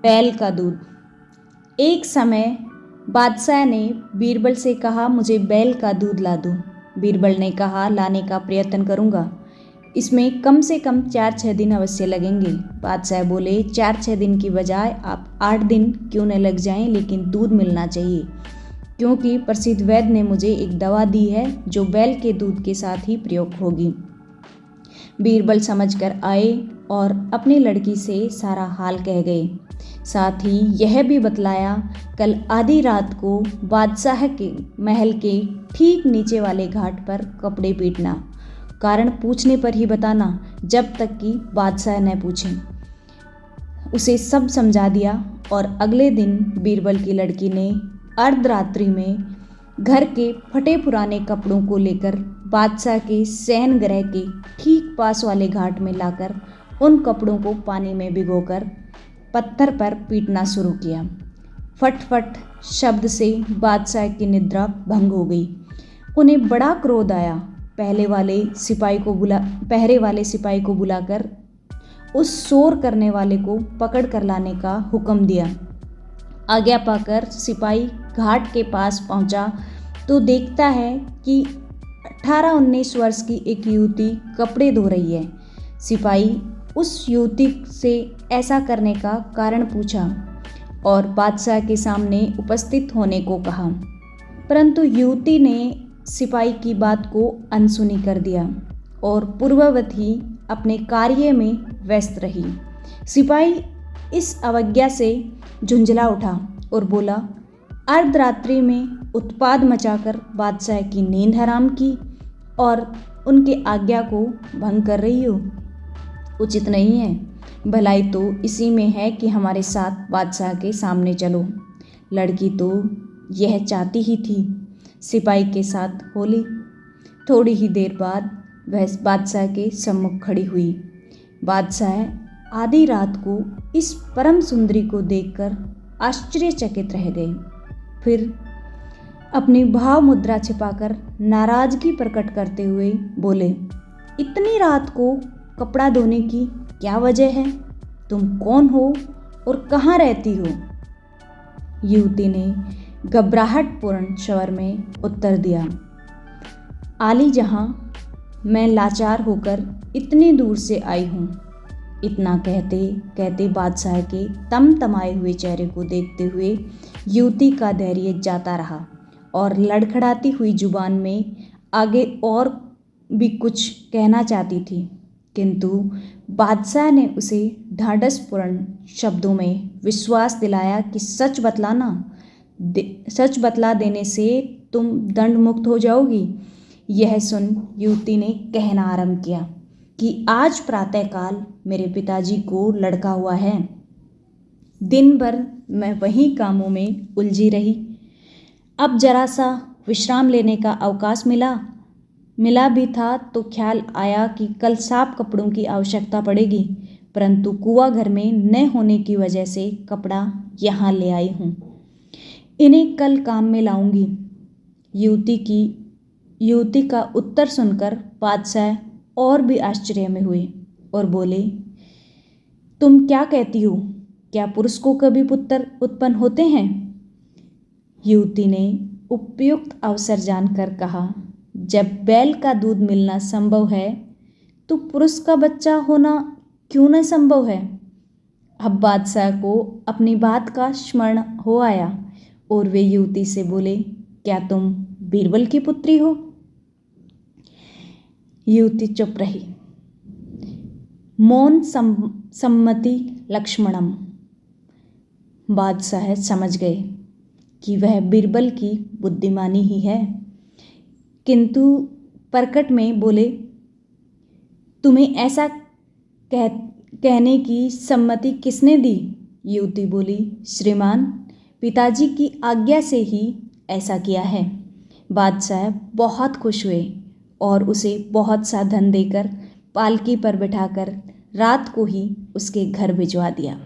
बैल का दूध। एक समय बादशाह ने बीरबल से कहा, मुझे बैल का दूध ला दो। बीरबल ने कहा, लाने का प्रयत्न करूँगा, इसमें कम से कम 4-6 दिन अवश्य लगेंगे। बादशाह बोले, 4-6 दिन की बजाय आप 8 दिन क्यों न लग जाएं, लेकिन दूध मिलना चाहिए, क्योंकि प्रसिद्ध वैद्य ने मुझे एक दवा दी है जो बैल के दूध के साथ ही प्रयोग होगी। बीरबल समझकर आए और अपनी लड़की से सारा हाल कह गए। साथ ही यह भी बतलाया, कल आधी रात को बादशाह के महल के ठीक नीचे वाले घाट पर कपड़े पीटना, कारण पूछने पर ही बताना, जब तक कि बादशाह न पूछे। उसे सब समझा दिया और अगले दिन बीरबल की लड़की ने अर्धरात्रि में घर के फटे पुराने कपड़ों को लेकर बादशाह के शयन गृह के ठीक पास वाले घाट में लाकर उन कपड़ों को पानी में भिगोकर पत्थर पर पीटना शुरू किया। फट फट शब्द से बादशाह की निद्रा भंग हो गई। उन्हें बड़ा क्रोध आया। पहरे वाले सिपाही को बुलाकर उस शोर करने वाले को पकड़ कर लाने का हुक्म दिया। आज्ञा पाकर सिपाही घाट के पास पहुंचा तो देखता है कि 18-19 वर्ष की एक युवती कपड़े धो रही है। सिपाही उस युवती से ऐसा करने का कारण पूछा और बादशाह के सामने उपस्थित होने को कहा, परंतु युवती ने सिपाही की बात को अनसुनी कर दिया और पूर्ववत ही अपने कार्य में व्यस्त रही। सिपाही इस अवज्ञा से झुंझला उठा और बोला, अर्धरात्रि में उत्पाद मचाकर बादशाह की नींद हराम की और उनके आज्ञा को भंग कर रही हो, उचित नहीं है। भलाई तो इसी में है कि हमारे साथ बादशाह के सामने चलो। लड़की तो यह चाहती ही थी, सिपाही के साथ बोली। थोड़ी ही देर बाद वह बादशाह के सम्मुख खड़ी हुई। बादशाह आधी रात को इस परम सुंदरी को देखकर आश्चर्यचकित रह गए। फिर अपनी भाव मुद्रा छिपाकर नाराजगी प्रकट करते हुए बोले, इतनी रात को कपड़ा धोने की क्या वजह है? तुम कौन हो और कहाँ रहती हो? युवती ने घबराहटपूर्ण स्वर में उत्तर दिया, आली जहां, मैं लाचार होकर इतनी दूर से आई हूँ। इतना कहते कहते बादशाह के तमतमाए हुए चेहरे को देखते हुए युवती का धैर्य जाता रहा और लड़खड़ाती हुई जुबान में आगे और भी कुछ कहना चाहती थी, किंतु बादशाह ने उसे ढाढ़सपूर्ण शब्दों में विश्वास दिलाया कि सच बतला देने से तुम दंड मुक्त हो जाओगी। यह सुन युवती ने कहना आरंभ किया कि आज प्रातःकाल मेरे पिताजी को लड़का हुआ है। दिन भर मैं वहीं कामों में उलझी रही। अब जरा सा विश्राम लेने का अवकाश मिला भी था तो ख्याल आया कि कल साफ कपड़ों की आवश्यकता पड़ेगी, परंतु कुआं घर में न होने की वजह से कपड़ा यहाँ ले आई हूँ। इन्हें कल काम में लाऊंगी। युवती का उत्तर सुनकर बादशाह और भी आश्चर्य में हुए और बोले, तुम क्या कहती हो? क्या पुरुष को कभी पुत्र उत्पन्न होते हैं? युवती ने उपयुक्त अवसर जानकर कहा, जब बैल का दूध मिलना संभव है तो पुरुष का बच्चा होना क्यों न संभव है? अब बादशाह को अपनी बात का स्मरण हो आया और वे युवती से बोले, क्या तुम बीरबल की पुत्री हो? युवती चुप रही। मौन सम्मति लक्ष्मणम। बादशाह समझ गए कि वह बीरबल की बुद्धिमानी ही है, किंतु प्रकट में बोले, तुम्हें ऐसा कहने की सम्मति किसने दी? युवती बोली, श्रीमान, पिताजी की आज्ञा से ही ऐसा किया है। बादशाह बहुत खुश हुए और उसे बहुत सा धन देकर पालकी पर बिठाकर रात को ही उसके घर भिजवा दिया।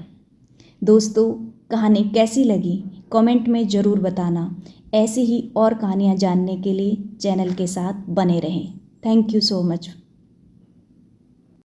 दोस्तों, कहानी कैसी लगी कमेंट में ज़रूर बताना। ऐसी ही और कहानियाँ जानने के लिए चैनल के साथ बने रहें। Thank you so much.